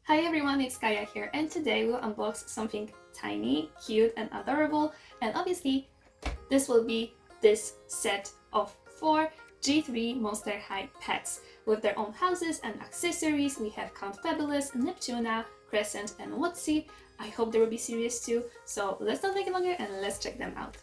Hi everyone, it's Kaya here, and today we'll unbox something tiny, cute and adorable, and obviously this will be this set of 4 G3 Monster High pets. With their own houses and accessories, we have Count Fabulous, Neptuna, Crescent and Wotzi. I hope they will be serious too, so let's not make it longer and let's check them out.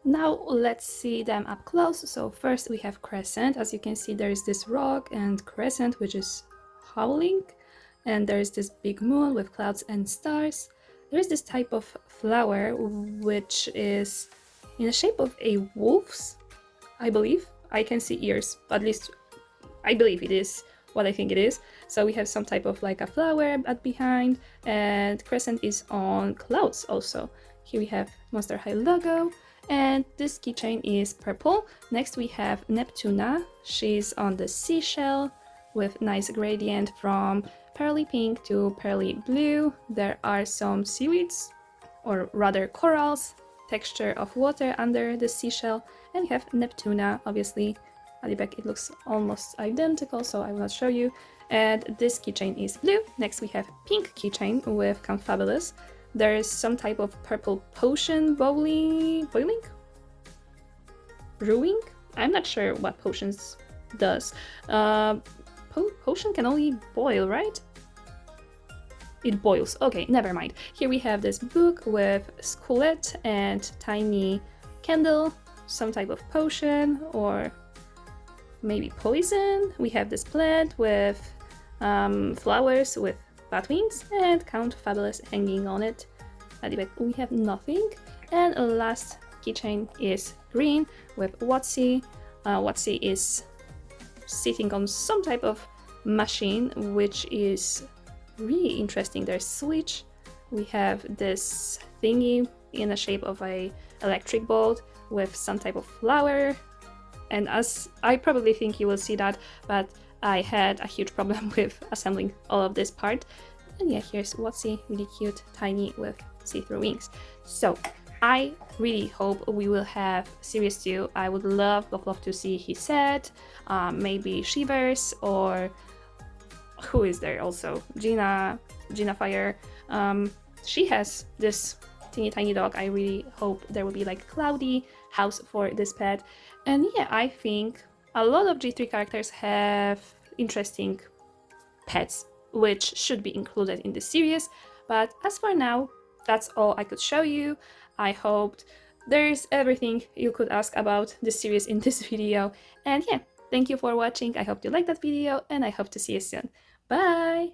Now let's see them up close. So first we have Crescent. As you can see, there is this rock and Crescent, which is howling, and there is this big moon with clouds and stars. There is this type of flower which is in the shape of a wolf's, I believe. I can see ears, but at least I believe it is what I think it is. So we have some type of like a flower at behind, and Crescent is on clouds also. Here we have Monster High logo. And this keychain is purple. Next we have Neptuna. She's on the seashell with nice gradient from pearly pink to pearly blue. There are some seaweeds, or rather corals, texture of water under the seashell. And we have Neptuna, obviously. At the back it looks almost identical, so I will not show you. And this keychain is blue. Next we have pink keychain with Count Fabulous. There is some type of purple potion boiling? Brewing? I'm not sure what potions does. Potion can only boil, right? It boils. Okay, never mind. Here we have this book with skullet and tiny candle, some type of potion or maybe poison. We have this plant with flowers with bat wings and Count Fabulous hanging on it. At the back we have nothing. And last keychain is green with Wotzi. Wotzi is sitting on some type of machine which is really interesting. There's switch. We have this thingy in the shape of a electric bolt with some type of flower. And as I probably think you will see that, but I had a huge problem with assembling all of this part. And yeah, here's Wotzi, really cute, tiny with see-through wings. So I really hope we will have series 2. I would love to see his set, maybe Shivers, or who is there also? Gina Fire. She has this teeny tiny dog. I really hope there will be like cloudy house for this pet. And yeah, I think a lot of G3 characters have interesting pets which should be included in the series, but as for now, that's all I could show you. I hoped there's everything you could ask about this series in this video, and yeah, Thank you for watching. I hope you liked that video and I hope to see you soon. Bye!